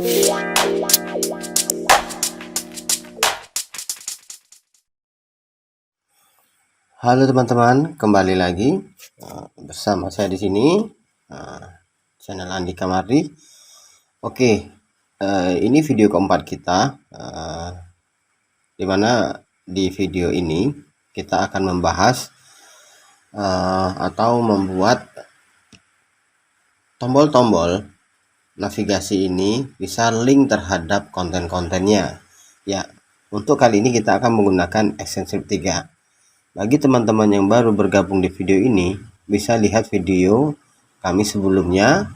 Halo teman-teman, kembali lagi bersama saya di sini, channel Andika Mardi. Oke, ini video keempat kita, dimana di video ini kita akan membahas atau membuat tombol-tombol navigasi ini bisa link terhadap konten-kontennya. Ya, untuk kali ini kita akan menggunakan ActionScript 3. Bagi teman-teman yang baru bergabung di video ini, bisa lihat video kami sebelumnya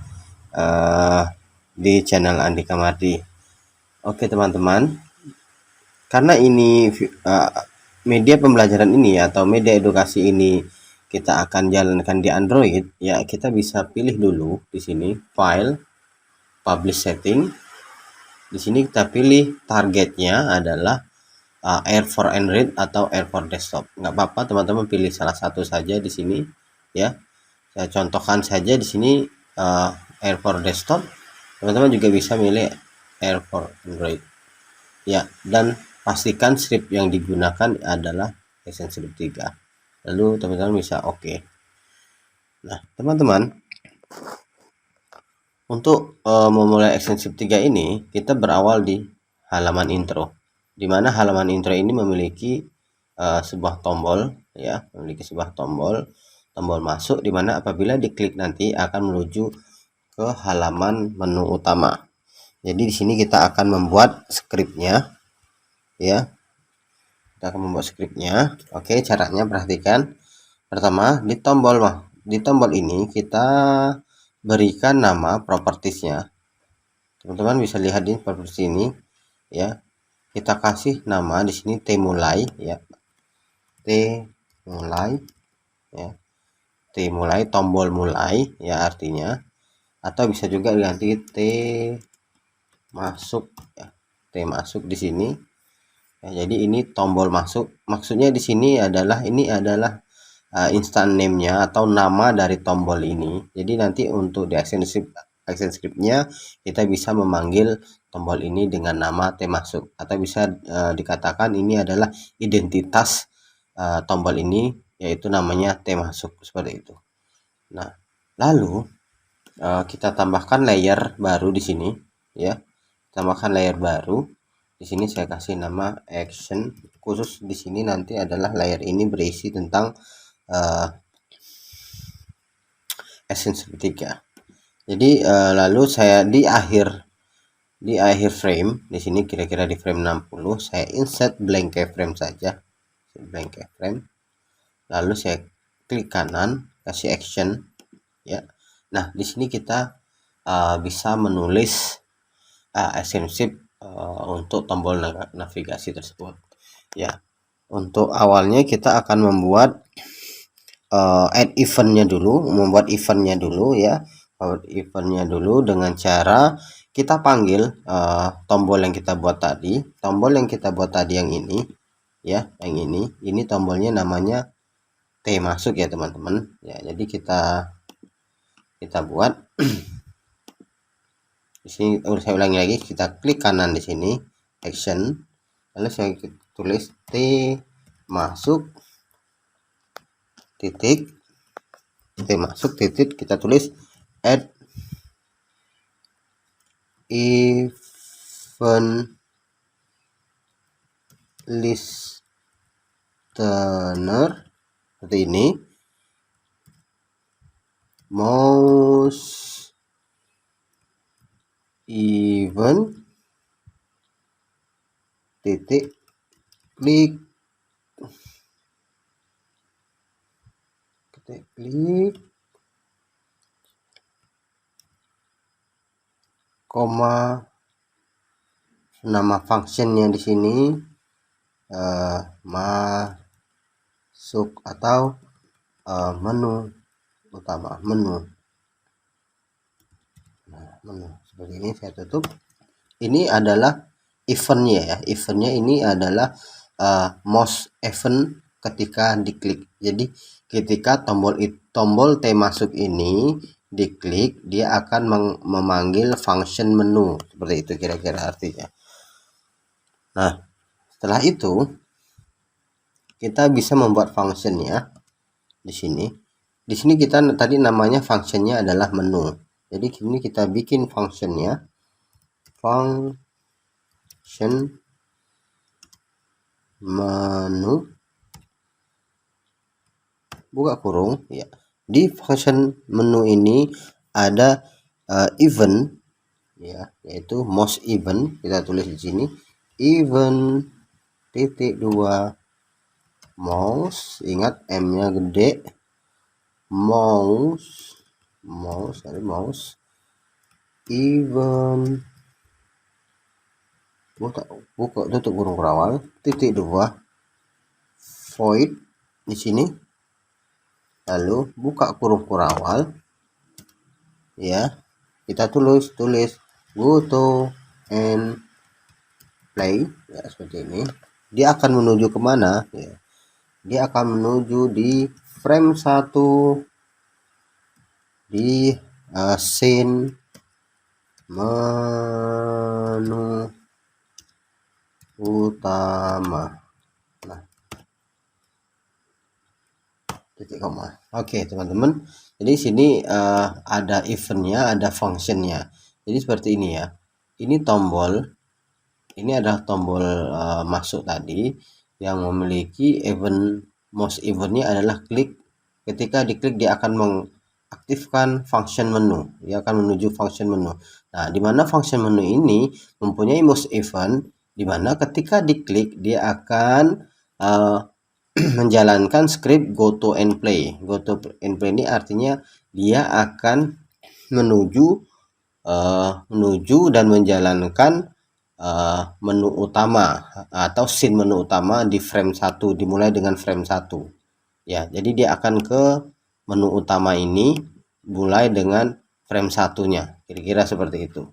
di channel Andika Mardi. Oke teman-teman, karena ini media pembelajaran ini atau media edukasi ini kita akan jalankan di Android, ya kita bisa pilih dulu di sini file, publish setting. Di sini kita pilih targetnya adalah Air for Android atau Air for Desktop. Nggak apa-apa teman-teman, pilih salah satu saja di sini ya. Saya contohkan saja di sini Air for Desktop. Teman-teman juga bisa milih Air for Android ya, dan pastikan script yang digunakan adalah ActionScript 3. Lalu teman-teman bisa oke. Nah teman-teman, untuk memulai ActionScript 3 ini kita berawal di halaman intro, di mana halaman intro ini memiliki sebuah tombol ya, tombol masuk, di mana apabila diklik nanti akan menuju ke halaman menu utama. Jadi di sini kita akan membuat skripnya ya. Kita akan membuat skripnya. Oke, caranya perhatikan. Pertama, di tombol ini kita berikan nama propertiesnya. Teman-teman bisa lihat di properties ini ya. Kita kasih nama di sini T mulai ya. T mulai ya. T mulai, tombol mulai ya artinya, atau bisa juga diganti T masuk ya. T masuk di sini ya, jadi ini tombol masuk, maksudnya di sini adalah instant name-nya atau nama dari tombol ini. Jadi nanti untuk di ActionScript-nya kita bisa memanggil tombol ini dengan nama T masuk, atau bisa dikatakan ini adalah identitas tombol ini, yaitu namanya T masuk, seperti itu. Nah, lalu kita tambahkan layer baru di sini ya. Tambahkan layer baru. Di sini saya kasih nama action, khusus di sini nanti adalah layer ini berisi tentang ActionScript 3. Jadi lalu saya di akhir frame di sini, kira-kira di frame 60, saya insert blank keyframe saja, blank keyframe. Lalu saya klik kanan, kasih action ya. Nah di sini kita bisa menulis ActionScript untuk tombol navigasi tersebut ya. Untuk awalnya kita akan membuat add eventnya dulu, ya. Membuat eventnya dulu dengan cara kita panggil tombol yang kita buat tadi, yang ini ya, yang ini tombolnya namanya T masuk ya teman-teman ya. Jadi kita buat di sini, saya ulangi lagi, kita klik kanan di sini action, lalu saya tulis T masuk titik, kita tulis add event listener seperti ini, mouse event titik klik koma, nama functionnya di sini masuk atau menu utama, menu seperti ini. Saya tutup. Ini adalah eventnya ya, eventnya ini adalah mouse event ketika diklik. Jadi ketika tombol T masuk ini diklik dia akan memanggil function menu, seperti itu kira-kira artinya. Nah, setelah itu kita bisa membuat functionnya di sini. Di sini kita tadi namanya functionnya adalah menu. Jadi ini kita bikin functionnya, function menu buka kurung ya. Di function menu ini ada event ya, yaitu most event. Kita tulis di sini event titik 2 mouse, ingat M-nya gede, mouse event buka tutup kurung kurawal titik 2 void di sini, lalu buka kurung kurawal ya, kita tulis go to and play ya, seperti ini. Dia akan menuju kemana ya, dia akan menuju di frame 1 di scene menu utama. Nah, titik koma. Oke teman-teman, jadi sini ada eventnya, ada functionnya. Jadi seperti ini ya, ini tombol, ini adalah tombol masuk tadi yang memiliki event. Most eventnya adalah klik. Ketika diklik dia akan mengaktifkan function menu, dia akan menuju function menu. Nah, di mana function menu ini mempunyai most event, di mana ketika diklik dia akan menjalankan script go to and play. Go to and play ini artinya dia akan menuju dan menjalankan menu utama atau scene menu utama di frame 1, dimulai dengan frame 1 ya. Jadi dia akan ke menu utama ini mulai dengan frame 1-nya, kira-kira seperti itu.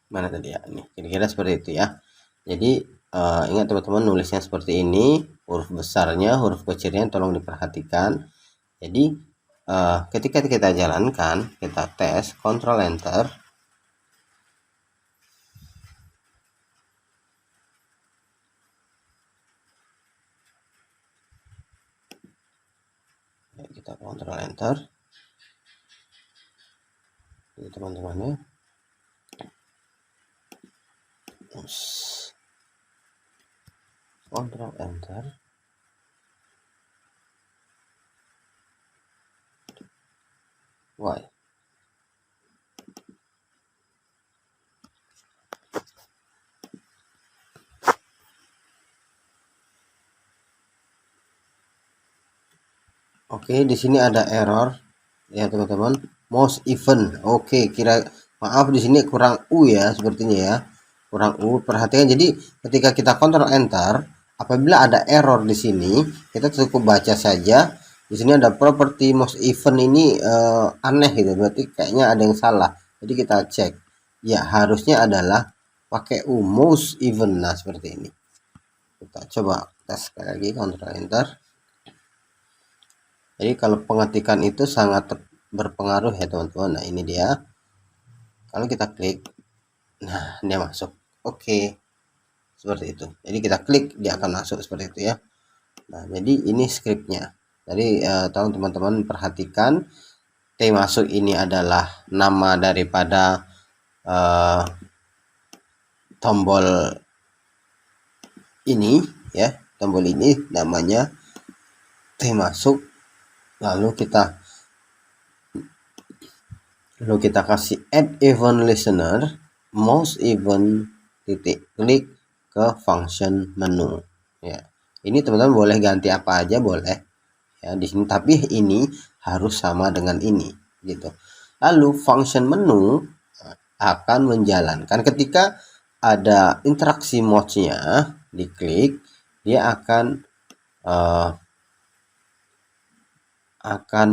Mana tadi ya, ini kira-kira seperti itu ya. Jadi ingat teman-teman, nulisnya seperti ini, huruf besarnya, huruf kecilnya tolong diperhatikan. Jadi ketika kita jalankan, kita tes, Ctrl Enter, kita Ctrl Enter, ini teman-teman ya. Ctrl Enter, Y. Oke, di sini ada error ya teman-teman, most event. Oke, maaf di sini kurang U ya, sepertinya ya, kurang U. Perhatikan, jadi ketika kita Ctrl Enter, apabila ada error di sini, kita cukup baca saja. Di sini ada properti most event ini aneh gitu, berarti kayaknya ada yang salah. Jadi kita cek, ya harusnya adalah pakai U, most event. Nah seperti ini. Kita coba tes sekali lagi, Ctrl Enter. Jadi kalau pengetikan itu sangat berpengaruh ya teman-teman. Nah ini dia, kalau kita klik, nah dia masuk. Oke, seperti itu. Jadi kita klik dia akan masuk seperti itu ya. Nah jadi ini scriptnya. Jadi tolong teman-teman perhatikan, T masuk ini adalah nama daripada tombol ini ya, tombol ini namanya T masuk. Lalu kita kasih add event listener, most event titik, klik ke function menu ya. Ini teman-teman boleh ganti apa aja boleh ya di sini, tapi ini harus sama dengan ini gitu. Lalu function menu akan menjalankan ketika ada interaksi mode-nya, diklik dia akan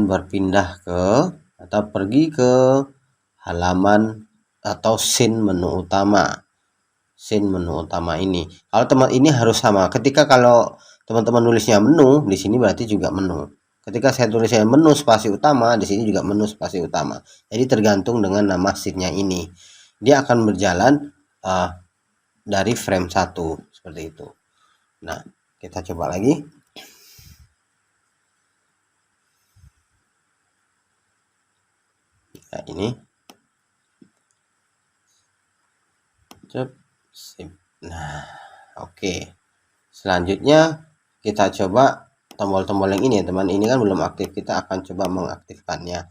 berpindah ke atau pergi ke halaman atau scene menu utama. Scene menu utama ini, kalau teman ini harus sama. Ketika kalau teman-teman nulisnya menu, di sini berarti juga menu. Ketika saya tulisnya menu spasi utama, di sini juga menu spasi utama. Jadi tergantung dengan nama sheet-nya ini. Dia akan berjalan dari frame 1 seperti itu. Nah, kita coba lagi. Nah, ini. Nah, oke. Selanjutnya kita coba tombol-tombol yang ini ya teman. Ini kan belum aktif, kita akan coba mengaktifkannya.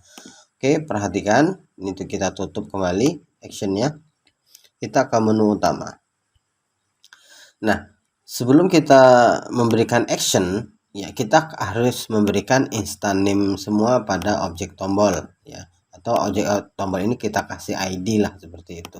Oke, perhatikan. Ini tuh kita tutup kembali actionnya. Kita ke menu utama. Nah, sebelum kita memberikan action, ya kita harus memberikan instant name semua pada objek tombol ya. Atau objek tombol ini kita kasih ID lah seperti itu.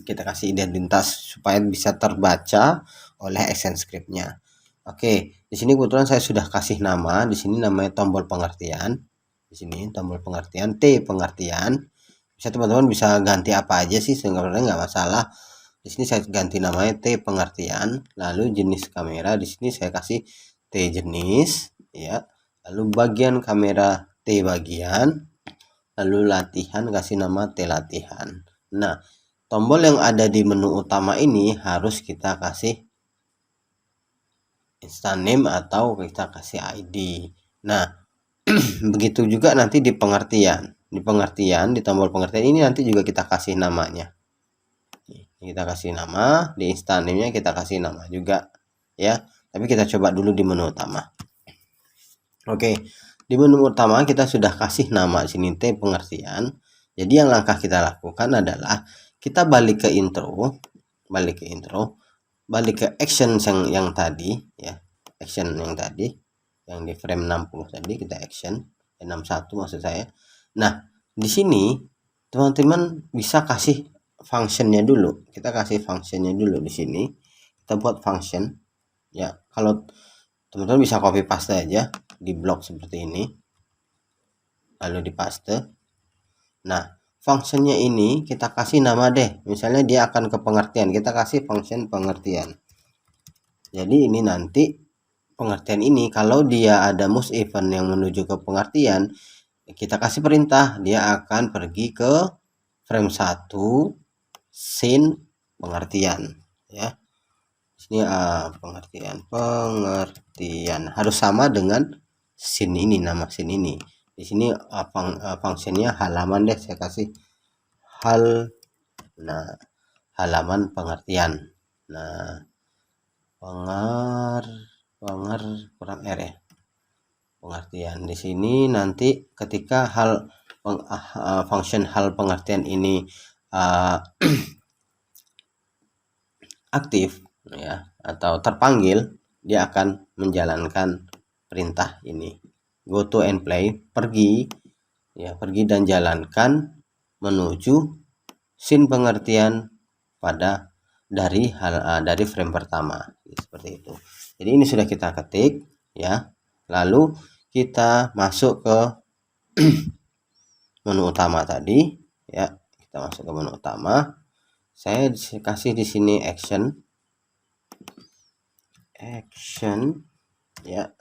Kita kasih identitas supaya bisa terbaca oleh ActionScript-nya. Oke, di sini kebetulan saya sudah kasih nama. Di sini namanya tombol pengertian. Di sini tombol pengertian, T pengertian. Bisa teman-teman bisa ganti apa aja sih, sebenarnya nggak masalah. Di sini saya ganti namanya T pengertian. Lalu jenis kamera di sini saya kasih T jenis, ya. Lalu bagian kamera T bagian. Lalu latihan kasih nama T latihan. Nah, tombol yang ada di menu utama ini harus kita kasih instant name atau kita kasih ID. Nah, begitu juga nanti di pengertian. Di tombol pengertian ini nanti juga kita kasih namanya. Kita kasih nama, di instant name-nya kita kasih nama juga ya. Tapi kita coba dulu di menu utama. Oke, di menu utama kita sudah kasih nama di sini T pengertian. Jadi yang langkah kita lakukan adalah kita balik ke intro, balik ke action yang tadi ya. Action yang tadi yang di frame 60 tadi kita action 61 maksud saya. Nah, di sini teman-teman bisa kasih functionnya dulu. Kita kasih functionnya dulu di sini. Kita buat function ya. Kalau teman-teman bisa copy paste aja di blok seperti ini, lalu di paste. Nah, functionnya ini kita kasih nama deh. Misalnya dia akan ke pengertian, kita kasih function pengertian. Jadi ini nanti pengertian ini kalau dia ada mouse event yang menuju ke pengertian, kita kasih perintah, dia akan pergi ke frame 1 scene pengertian ya. Sini pengertian harus sama dengan scene ini, nama scene ini. Di sini fungsinya halaman deh, saya kasih halaman pengertian. Nah, kurang R ya. Pengertian di sini nanti ketika function hal pengertian ini aktif ya atau terpanggil, dia akan menjalankan perintah ini, go to and play, pergi dan jalankan menuju scene pengertian dari frame pertama seperti itu. Jadi ini sudah kita ketik ya, lalu kita masuk ke menu utama tadi ya. Kita masuk ke menu utama, saya kasih di sini action ya.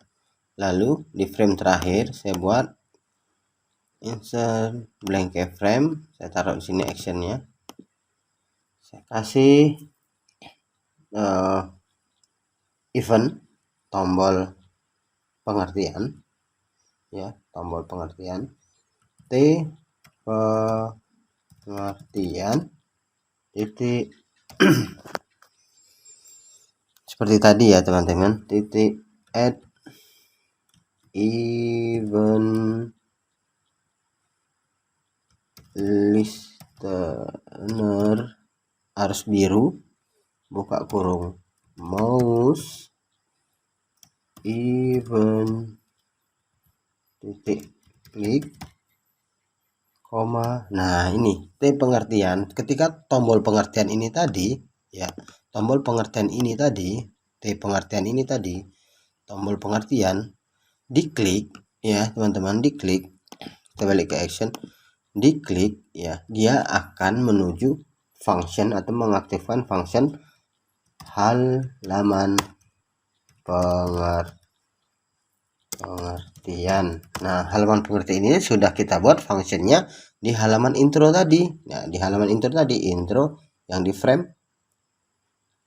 Lalu di frame terakhir saya buat insert blank keyframe, saya taruh di sini actionnya, saya kasih event tombol pengertian ya, tombol pengertian T pengertian titik seperti tadi ya teman-teman, titik add event listener harus biru, buka kurung, mouse event titik klik koma. Nah, ini T pengertian. Ketika tombol pengertian ini tadi ya, tombol pengertian ini tadi, T pengertian ini tadi, tombol pengertian diklik ya teman-teman, diklik, kita balik ke action, diklik ya, dia akan menuju function atau mengaktifkan function halaman pengertian. Nah, halaman pengertian ini sudah kita buat fungsinya di halaman intro tadi. Nah, di halaman intro tadi, intro yang di frame,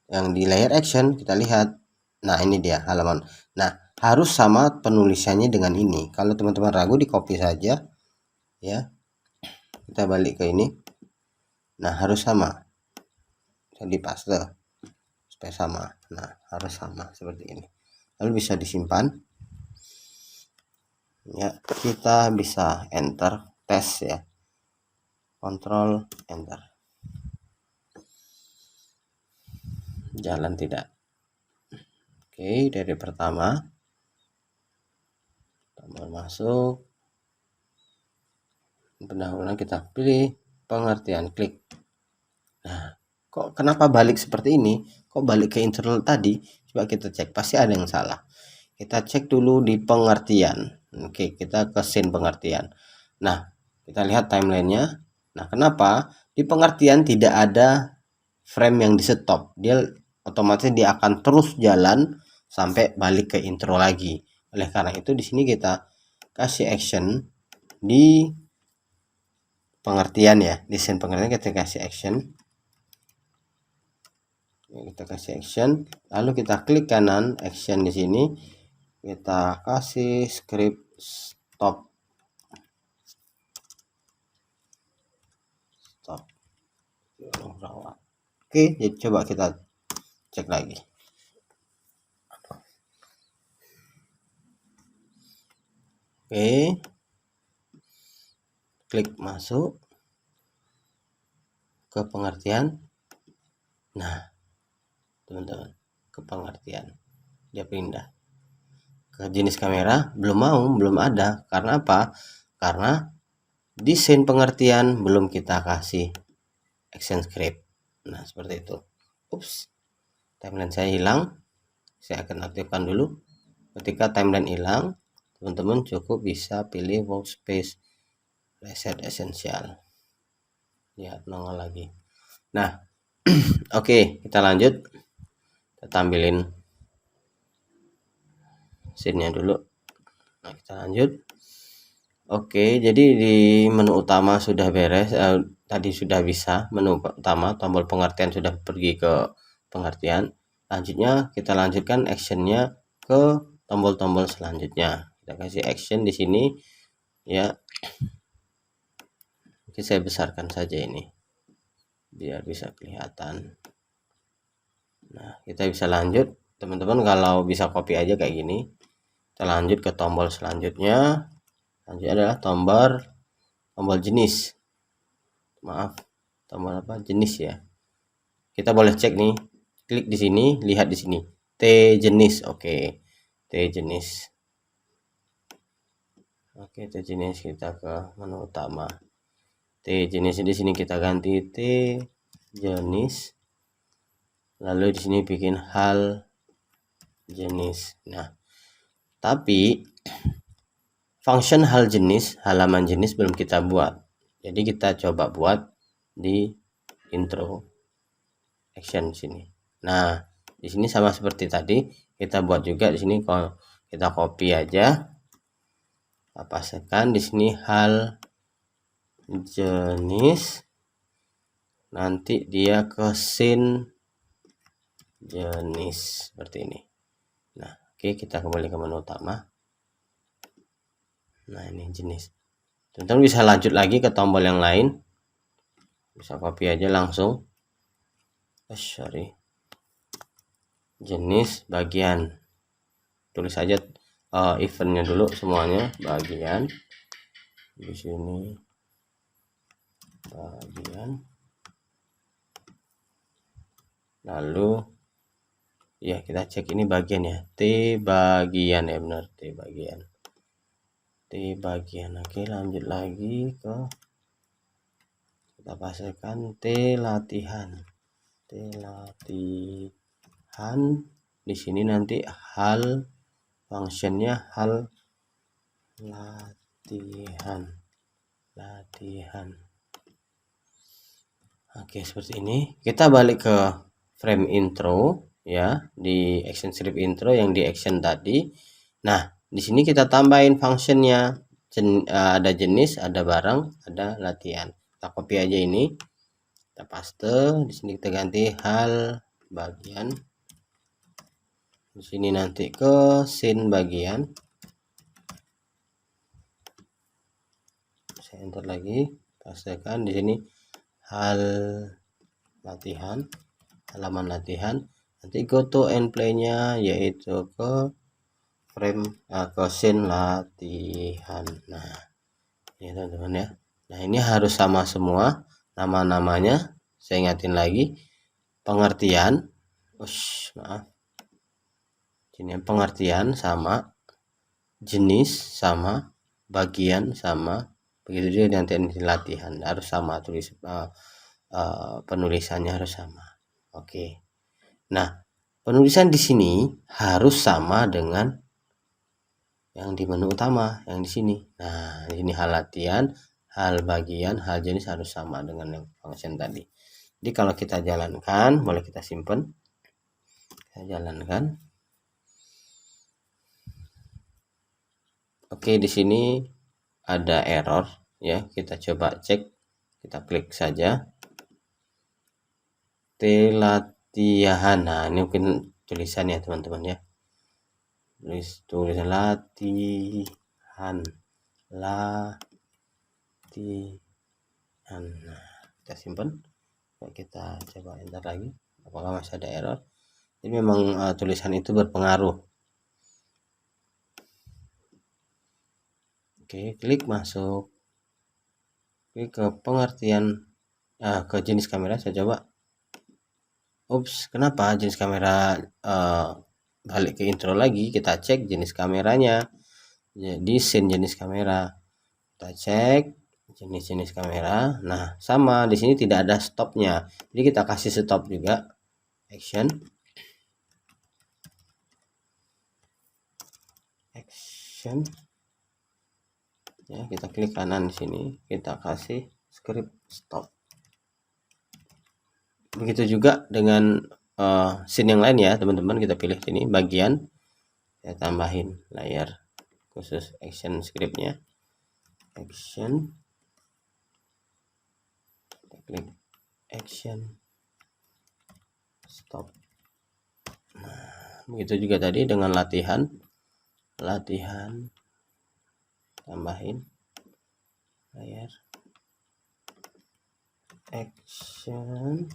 yang di layer action kita lihat. Nah, ini dia halaman. Nah, harus sama penulisannya dengan ini. Kalau teman-teman ragu, di copy saja ya. Kita balik ke ini. Nah, harus sama. Jadi paste supaya sama. Nah, harus sama seperti ini. Lalu bisa disimpan. Ya, kita bisa enter tes ya. Kontrol enter. Jalan tidak. Oke, dari pertama tombol masuk, pendahuluan kita pilih pengertian, klik. Nah, kok kenapa balik seperti ini? Kok balik ke internal tadi? Coba kita cek, pasti ada yang salah. Kita cek dulu di pengertian. Oke, kita ke scene pengertian. Nah, kita lihat timelinenya. Nah, kenapa di pengertian tidak ada frame yang di stop? Dia otomatis dia akan terus jalan sampai balik ke intro lagi. Oleh karena itu di sini kita kasih action di pengertian ya. Di scene pengertian kita kasih action. Kita kasih action, lalu kita klik kanan action di sini. Kita kasih script stop. Oke, jadi coba kita cek lagi. Oke, klik masuk ke pengertian. Nah, teman-teman, ke pengertian dia pindah ke jenis kamera. Belum ada. Karena apa? Karena di scene pengertian belum kita kasih action script. Nah, seperti itu. Ups, timeline saya hilang. Saya akan aktifkan dulu. Ketika timeline hilang, teman-teman cukup bisa pilih workspace reset essential. Lihat nongol lagi. Nah, oke, kita lanjut. Kita tampilin scene-nya dulu. Nah, kita lanjut. Oke, jadi di menu utama sudah beres. Tadi sudah bisa menu utama, tombol pengertian sudah pergi ke pengertian. Selanjutnya kita lanjutkan actionnya ke tombol-tombol selanjutnya. Kita kasih action di sini ya. Oke, saya besarkan saja ini biar bisa kelihatan. Nah, kita bisa lanjut. Teman-teman kalau bisa copy aja kayak gini. Kita lanjut ke tombol selanjutnya. Selanjutnya adalah tombol jenis. Maaf, tombol apa? Jenis ya. Kita boleh cek nih. Klik di sini, lihat di sini. T jenis. Oke. T jenis. Oke, T jenis, kita ke menu utama. T jenis di sini kita ganti T jenis. Lalu di sini bikin hal jenis. Nah, tapi function hal jenis, halaman jenis belum kita buat. Jadi kita coba buat di intro action sini. Nah, di sini sama seperti tadi, kita buat juga di sini. Kalau kita copy aja, kita pastikan di sini hal jenis, nanti dia ke scene jenis seperti ini. Nah, oke, kita kembali ke menu utama. Nah, ini jenis. Teman-teman bisa lanjut lagi ke tombol yang lain. Bisa copy aja langsung. Sorry. Jenis bagian. Tulis saja eventnya dulu semuanya, bagian. Di sini bagian. Lalu ya kita cek ini bagian ya. T bagian ya, benar, T bagian. T bagian. Oke, lanjut lagi ke kita pastikan T latihan. T latihan. Di sini nanti hal functionnya hal latihan. Oke, seperti ini. Kita balik ke frame intro. ya di action script intro yang di action tadi. Nah, di sini kita tambahin functionnya. Ada jenis, ada barang, ada latihan. Kita copy aja ini, kita paste. Di sini kita ganti hal bagian. Di sini nanti ke scene bagian. Saya enter lagi, pastekan di sini hal latihan, halaman latihan. Nanti go to and play-nya yaitu ke frame ke scene latihan. Nah, ini teman-teman ya. Nah, ini harus sama semua nama-namanya. Saya ingatin lagi, pengertian, maaf, ini pengertian sama, jenis sama, bagian sama, begitu juga nanti latihan harus sama, penulisannya harus sama. Oke. Nah, penulisan di sini harus sama dengan yang di menu utama yang di sini. Nah, ini hal latihan, hal bagian, hal jenis harus sama dengan yang function tadi. Jadi kalau kita jalankan, boleh kita simpan. Kita jalankan. Oke, di sini ada error ya. Kita coba cek. Kita klik saja. Latihan. Nah, ini mungkin tulisannya teman-teman ya. Tulisan latihan. Nah, kita simpan. Kita coba enter lagi. Apakah masih ada error? Jadi memang tulisan itu berpengaruh. Oke, klik masuk. Klik ke pengertian, ke jenis kamera. Saya coba. Ups, kenapa jenis kamera balik ke intro lagi? Kita cek jenis kameranya. Jadi scene jenis kamera. Kita cek jenis-jenis kamera. Nah, sama di sini tidak ada stopnya. Jadi kita kasih stop juga. Action. Ya, kita klik kanan di sini, kita kasih script stop. Begitu juga dengan scene yang lain ya teman-teman. Kita pilih sini bagian, saya tambahin layar khusus action scriptnya, action, kita klik action stop. Nah, begitu juga tadi dengan latihan, tambahin layar action,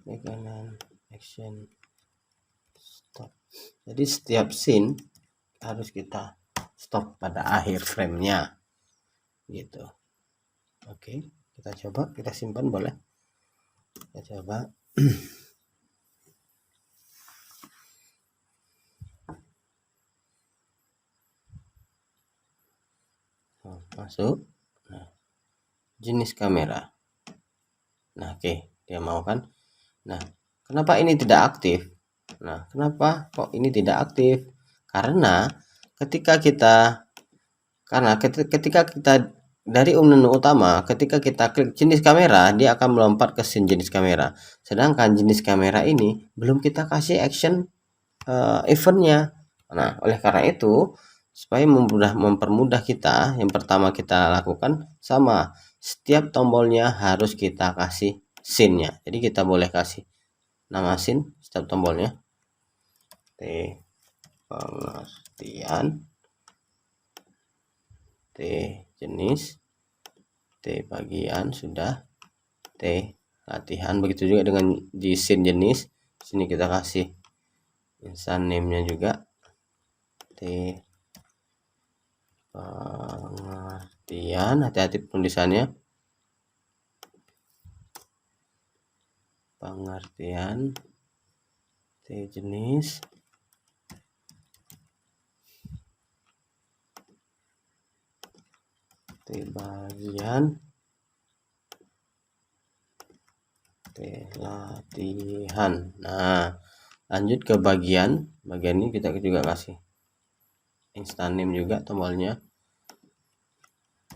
kanan, action stop. Jadi setiap scene harus kita stop pada akhir framenya gitu. Oke, kita coba, kita simpan boleh. Kita coba. Masuk. Nah, jenis kamera. Nah, oke, dia mau kan. Nah, kenapa ini tidak aktif? Nah, kenapa kok ini tidak aktif? Karena ketika kita dari menu utama, ketika kita klik jenis kamera, dia akan melompat ke scene jenis kamera. Sedangkan jenis kamera ini belum kita kasih action eventnya. Nah, oleh karena itu, supaya mempermudah kita, yang pertama kita lakukan sama, setiap tombolnya harus kita kasih scene-nya. Jadi kita boleh kasih nama scene setiap tombolnya. T pengertian, T jenis, T bagian sudah, T latihan. Begitu juga dengan di scene jenis. Sini kita kasih instance name-nya juga, T pengertian. Hati-hati penulisannya, pengertian, T jenis, T bagian, T latihan. Nah, lanjut ke bagian ini kita juga kasih instance name juga tombolnya,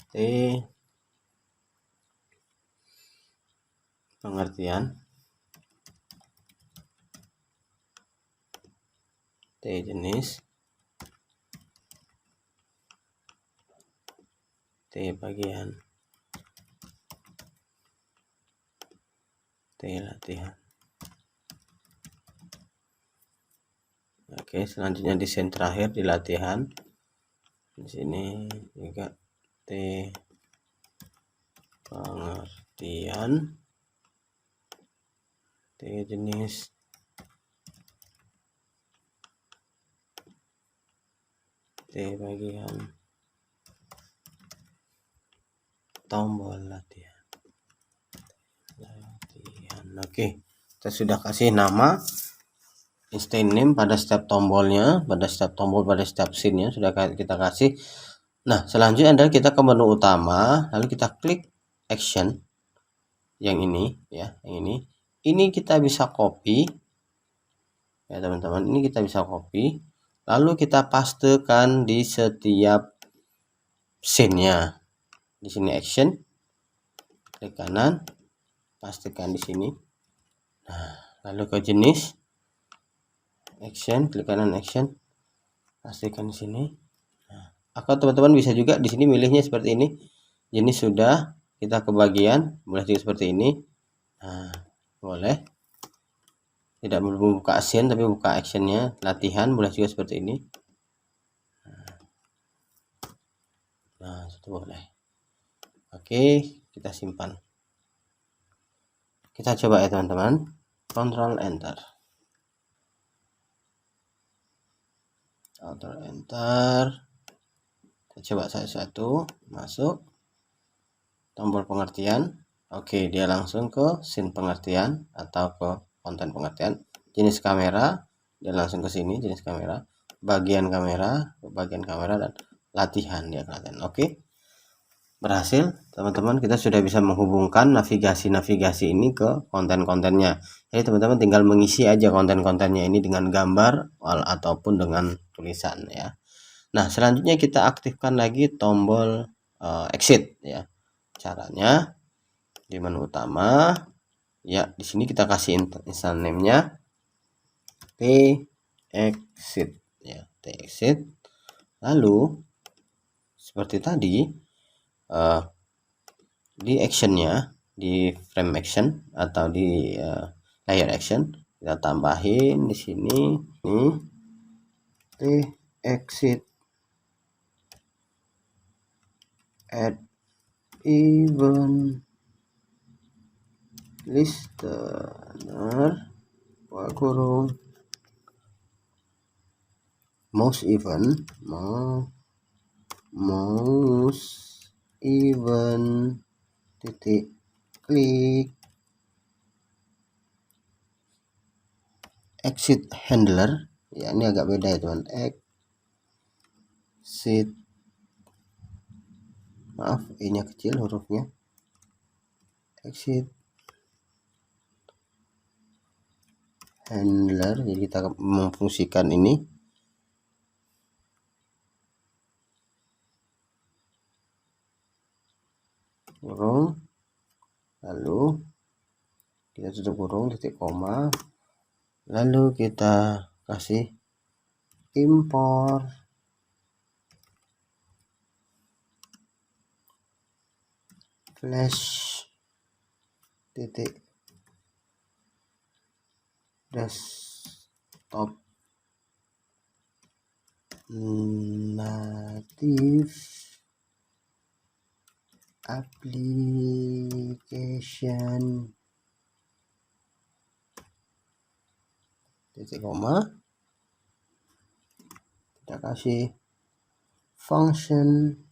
T pengertian, T jenis, T bagian, T latihan. Oke, selanjutnya di sen terakhir di latihan. Di sini juga T pengertian, T jenis, T bagian, tombol latihan. Oke, kita sudah kasih nama instance name pada setiap tombolnya, pada setiap scene-nya sudah kita kasih. Nah, selanjutnya adalah kita ke menu utama, lalu kita klik action yang ini ya, yang ini. Ini kita bisa copy ya teman-teman, ini kita bisa copy, lalu kita pastekan di setiap scene-nya. Di sini action, klik kanan, pastikan di sini. Nah, lalu ke jenis action, klik kanan action, pastikan di sini. Nah, atau teman-teman bisa juga di sini milihnya seperti ini. Jenis sudah, kita ke bagian, boleh juga seperti ini. Nah, boleh. Tidak membuka scene tapi buka actionnya, latihan, boleh juga seperti ini. Nah, itu boleh. Oke, kita simpan. Kita coba ya teman-teman. Control Enter. Control Enter. Kita coba satu-satu. Masuk. Tombol pengertian. Oke, dia langsung ke scene pengertian atau ke konten pengertian. Jenis kamera, dia langsung ke sini jenis kamera. Bagian kamera, dan latihan dia kelihatan. Oke. Berhasil teman-teman, kita sudah bisa menghubungkan navigasi ini ke konten-kontennya. Jadi teman-teman tinggal mengisi aja konten-kontennya ini dengan gambar ataupun dengan tulisan ya. Nah, selanjutnya kita aktifkan lagi tombol exit ya. Caranya di menu utama ya, di sini kita kasih instance name-nya T exit ya, T exit. Lalu seperti tadi di actionnya, di frame action atau di layer action, kita tambahin di sini nih T exit add event listener kurung mouse event titik klik exit handler ya, ini agak beda ya teman. Exit, maaf E nya kecil hurufnya, exit handler. Jadi kita memfungsikan ini kurung, lalu kita tutup kurung, titik koma, lalu kita kasih import flash titik desktop native application titik koma, kita kasih function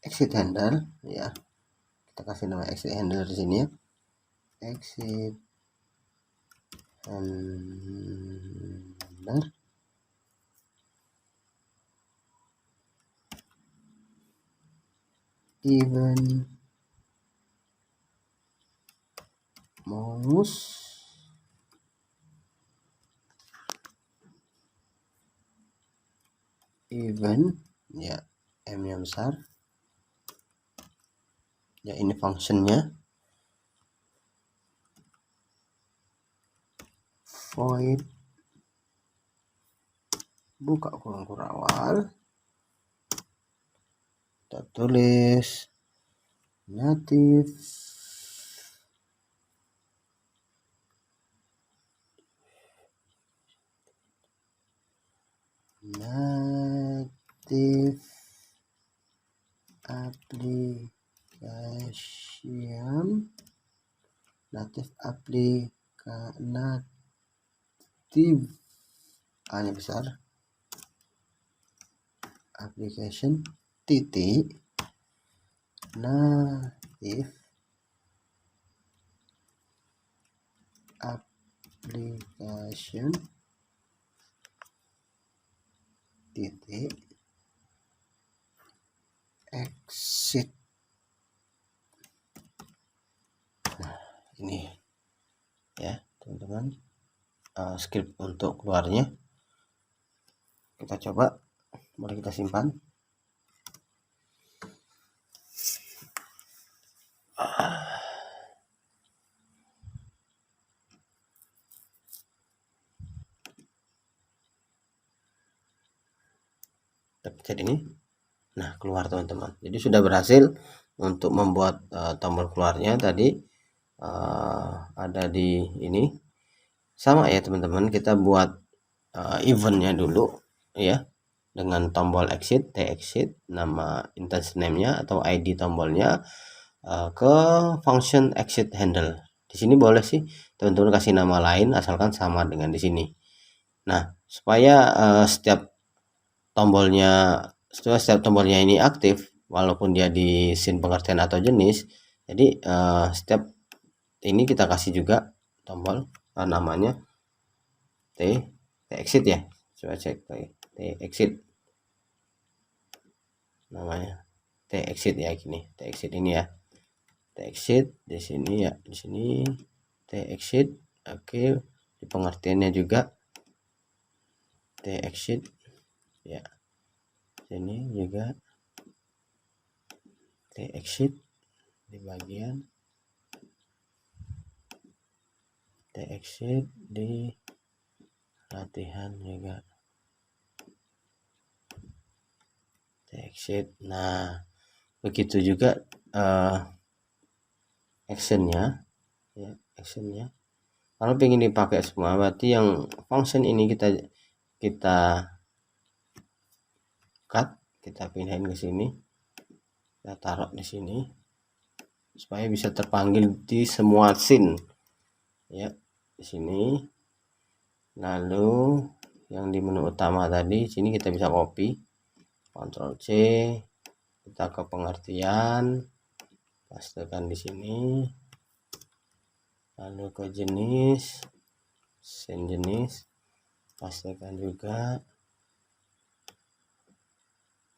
exit handle ya, kita kasih nama exit handle di sini ya, exit handler event mouse event ya, M nya besar ya, ini functionnya. void buka kurung awal, kita tulis native application, native A-nya besar, application titik native application titik exit. Nah, ini ya teman-teman, script untuk keluarnya. Kita coba, boleh kita simpan. Pencet ini, nah keluar teman-teman. Jadi sudah berhasil untuk membuat tombol keluarnya tadi ada di ini. Sama ya teman-teman, kita buat eventnya dulu ya, dengan tombol exit, exit, nama instance name-nya atau ID tombolnya ke function exit handle. Di sini boleh sih teman-teman kasih nama lain asalkan sama dengan di sini. Nah, supaya setiap tombolnya ini aktif walaupun dia di scene pengertian atau jenis, jadi setiap ini kita kasih juga tombol namanya T exit ya. Coba cek T exit, namanya T exit ya, gini T exit ini ya, T exit di sini ya, di sini T exit. Oke, di pengertiannya juga T exit ya, sini juga T exit di bagian T exit di latihan juga T exit. Nah, begitu juga actionnya ya, actionnya kalau ingin dipakai semua, berarti yang function ini kita cut, kita pindahin ke sini, kita taruh di sini supaya bisa terpanggil di semua scene ya, di sini. Lalu yang di menu utama tadi sini kita bisa copy, Ctrl C, kita ke pengertian, pastekan di sini, lalu ke jenis, scene jenis, pastekan juga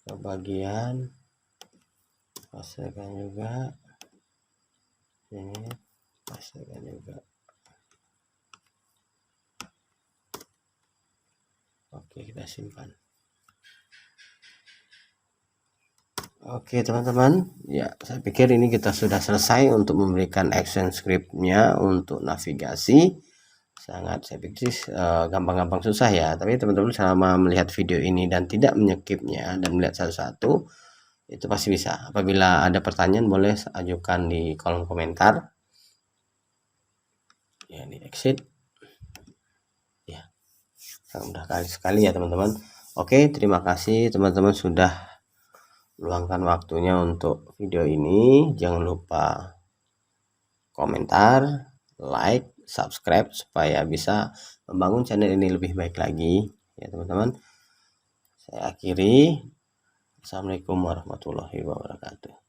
ke bagian, pastekan juga ini, pastekan juga. Oke, kita simpan. Oke teman-teman, ya saya pikir ini kita sudah selesai untuk memberikan action scriptnya untuk navigasi. Sangat, saya pikir gampang-gampang susah ya, tapi teman-teman selama melihat video ini dan tidak menyekipnya dan melihat satu-satu, itu pasti bisa. Apabila ada pertanyaan boleh ajukan di kolom komentar ya, di exit ya. Sangat mudah sekali ya teman-teman. Oke, terima kasih teman-teman sudah luangkan waktunya untuk video ini. Jangan lupa komentar, like, subscribe supaya bisa membangun channel ini lebih baik lagi ya teman-teman. Saya akhiri. Assalamualaikum warahmatullahi wabarakatuh.